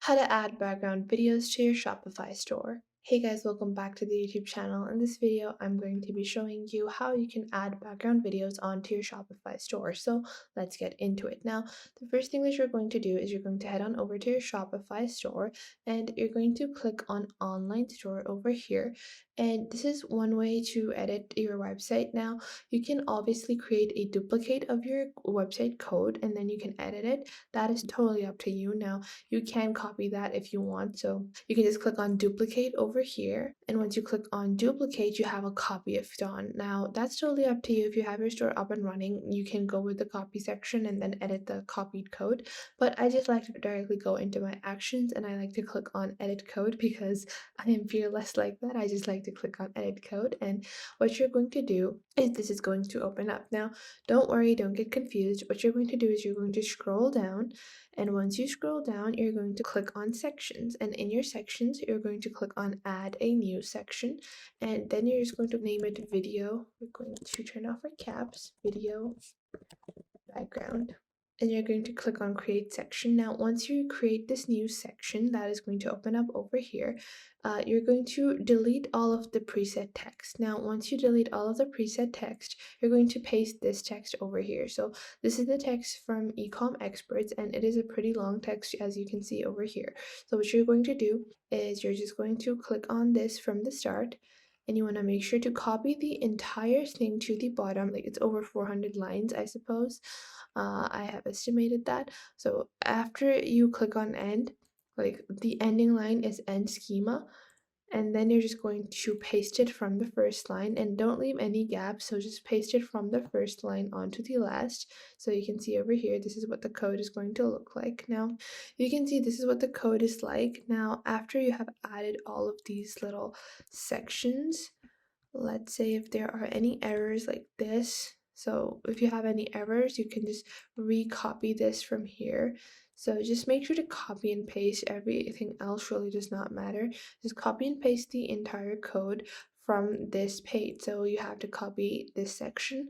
How to add background videos to your Shopify store. Hey guys, welcome back to the YouTube channel. In this video, I'm going to be showing you how you can add background videos onto your Shopify store. So let's get into it. Now, the first thing that you're going to do is you're going to head on over to your Shopify store and you're going to click on online store over here. And this is one way to edit your website. Now, you can obviously create a duplicate of your website code and then you can edit it. That is totally up to you. Now, you can copy that if you want. So you can just click on duplicate over here. And once you click on duplicate, you have a copy of it on. Now that's totally up to you. If you have your store up and running, you can go with the copy section and then edit the copied code. But I just like to directly go into my actions and I like to click on edit code because I am fearless like that. I just like to click on edit code. And what you're going to do is this is going to open up. Now, don't worry, don't get confused. What you're going to do is you're going to scroll down, and once you scroll down, you're going to click on sections. And in your sections, you're going to click on add a new section. And then you're just going to name it video. We're going to turn off our caps, video background. And you're going to click on create section. Now, once you create this new section that is going to open up over here, you're going to delete all of the preset text. Now, once you delete all of the preset text, you're going to paste this text over here. So this is the text from Ecom Experts, and it is a pretty long text as you can see over here. So what you're going to do is you're just going to click on this from the start, and you want to make sure to copy the entire thing to the bottom. Like, it's over 400 lines, I suppose. I have estimated that. So after you click on end, like the ending line is end schema, and then you're just going to paste it from the first line, and don't leave any gaps. So just paste it from the first line onto the last. So you can see over here, this is what the code is going to look like. Now you can see this is what the code is like. Now, after you have added all of these little sections, let's say if there are any errors like this. So if you have any errors, you can just recopy this from here. So just make sure to copy and paste. Everything else really does not matter. Just copy and paste the entire code from this page. So you have to copy this section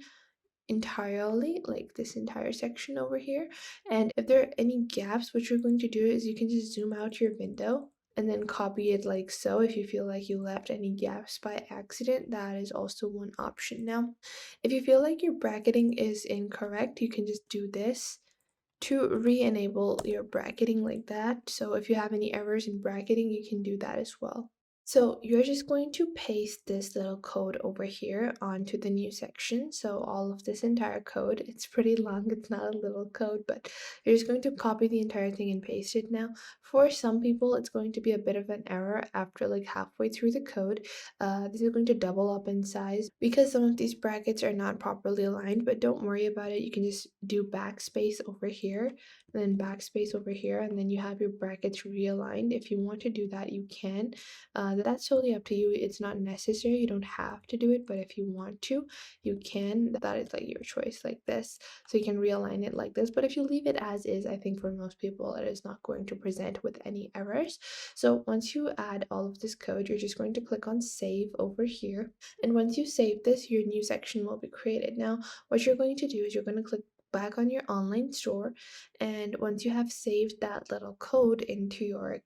entirely, like this entire section over here. And if there are any gaps, what you're going to do is you can just zoom out your window and then copy it like so. If you feel like you left any gaps by accident, that is also one option. Now, if you feel like your bracketing is incorrect, you can just do this to re-enable your bracketing like that. So if you have any errors in bracketing, you can do that as well. So you're just going to paste this little code over here onto the new section. So all of this entire code, it's pretty long, it's not a little code, but you're just going to copy the entire thing and paste it. Now, for some people, it's going to be a bit of an error after like halfway through the code. This is going to double up in size because some of these brackets are not properly aligned, but don't worry about it. You can just do backspace over here and then backspace over here, and then you have your brackets realigned. If you want to do that, you can. That's totally up to you. It's not necessary. You don't have to do it, but if you want to, you can. That is like your choice, like this. So you can realign it like this. But if you leave it as is, I think for most people, it is not going to present with any errors. So once you add all of this code, you're just going to click on save over here. And once you save this, your new section will be created. Now, what you're going to do is you're going to click back on your online store, and once you have saved that little code into your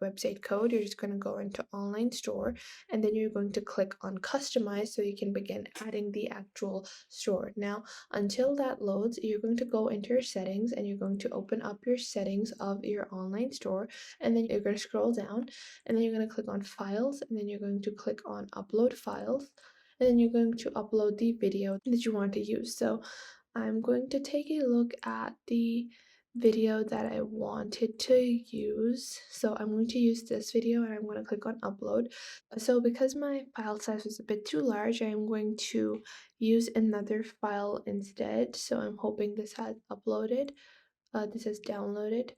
website code, you're just going to go into online store, and then you're going to click on customize so you can begin adding the actual store. Now, until that loads, you're going to go into your settings and you're going to open up your settings of your online store, and then you're going to scroll down, and then you're going to click on files, and then you're going to click on upload files, and then you're going to upload the video that you want to use. So I'm going to take a look at the video that I wanted to use. So I'm going to use this video and I'm going to click on upload. So because my file size was a bit too large, I'm going to use another file instead. So I'm hoping this has uploaded. This has downloaded.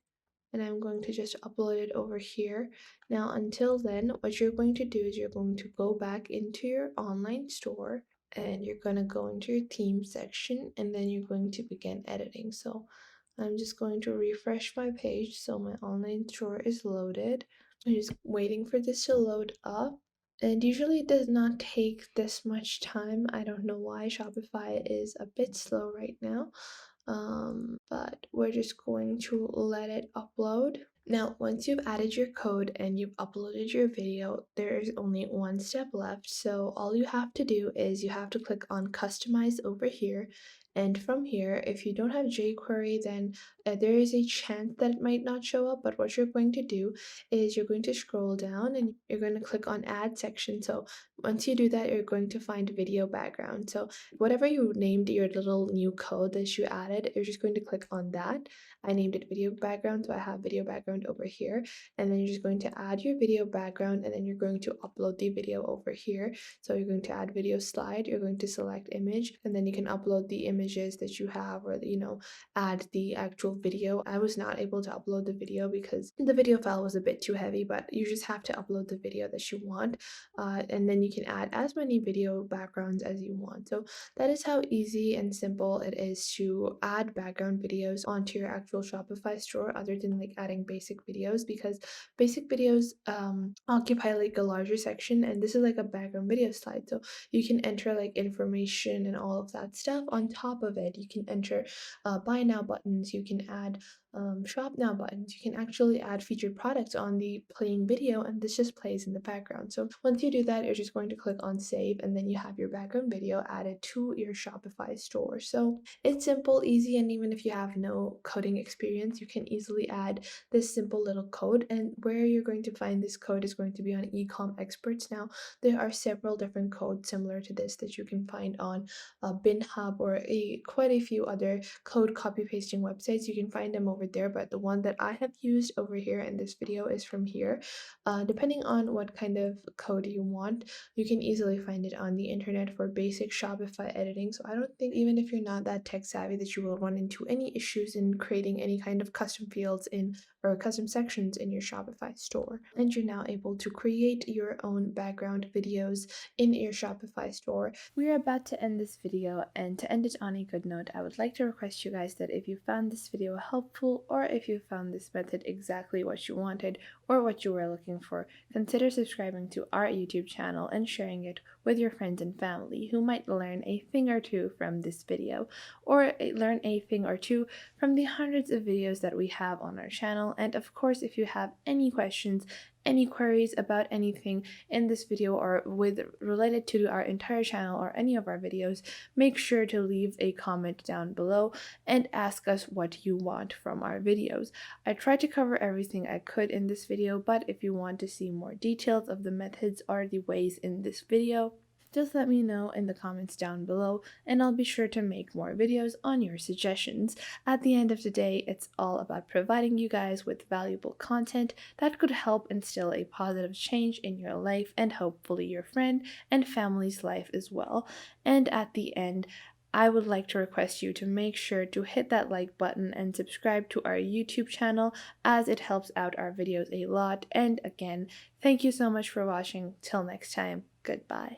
And I'm going to just upload it over here. Now, until then, what you're going to do is you're going to go back into your online store and you're going to go into your theme section, and then you're going to begin editing. So I'm just going to refresh my page so my online store is loaded. I'm just waiting for this to load up. And usually it does not take this much time. I don't know why. Shopify is a bit slow right now. But we're just going to let it upload. Now, once you've added your code and you've uploaded your video, there's only one step left. So all you have to do is you have to click on customize over here. And from here, if you don't have jQuery, then there is a chance that it might not show up. But what you're going to do is you're going to scroll down and you're going to click on add section. So once you do that, you're going to find video background. So whatever you named your little new code that you added, you're just going to click on that. I named it video background, so I have video background over here. And then you're just going to add your video background and then you're going to upload the video over here. So you're going to add video slide, you're going to select image, and then you can upload the images that you have or, add the actual video. I was not able to upload the video because the video file was a bit too heavy, but you just have to upload the video that you want. And then you can add as many video backgrounds as you want. So that is how easy and simple it is to add background videos onto your actual Shopify store, other than like adding basic videos, because basic videos occupy like a larger section, and this is like a background video slide. So you can enter like information and all of that stuff on top of it. You can enter buy now buttons, you can add shop now buttons. You can actually add featured products on the playing video, and this just plays in the background. So once you do that, you're just going to click on save, and then you have your background video added to your Shopify store. So it's simple, easy, and even if you have no coding experience, you can easily add this simple little code. And where you're going to find this code is going to be on Ecom Experts. Now, there are several different codes similar to this that you can find on BinHub or quite a few other code copy pasting websites. You can find them over there, but the one that I have used over here in this video is from here. Depending on what kind of code you want, you can easily find it on the internet for basic Shopify editing. So I don't think, even if you're not that tech savvy, that you will run into any issues in creating any kind of custom fields in or custom sections in your Shopify store. And you're now able to create your own background videos in your Shopify store. We are about to end this video, and to end it on a good note, I would like to request you guys that if you found this video helpful, or if you found this method exactly what you wanted or what you were looking for, consider subscribing to our YouTube channel and sharing it with your friends and family who might learn a thing or two from this video, or learn a thing or two from the hundreds of videos that we have on our channel. And of course, if you have any questions, any queries about anything in this video or with related to our entire channel or any of our videos, make sure to leave a comment down below and ask us what you want from our videos. I tried to cover everything I could in this video, but if you want to see more details of the methods or the ways in this video, just let me know in the comments down below, and I'll be sure to make more videos on your suggestions. At the end of the day, it's all about providing you guys with valuable content that could help instill a positive change in your life and hopefully your friend and family's life as well. And at the end, I would like to request you to make sure to hit that like button and subscribe to our YouTube channel, as it helps out our videos a lot. And again, thank you so much for watching. Till next time, goodbye.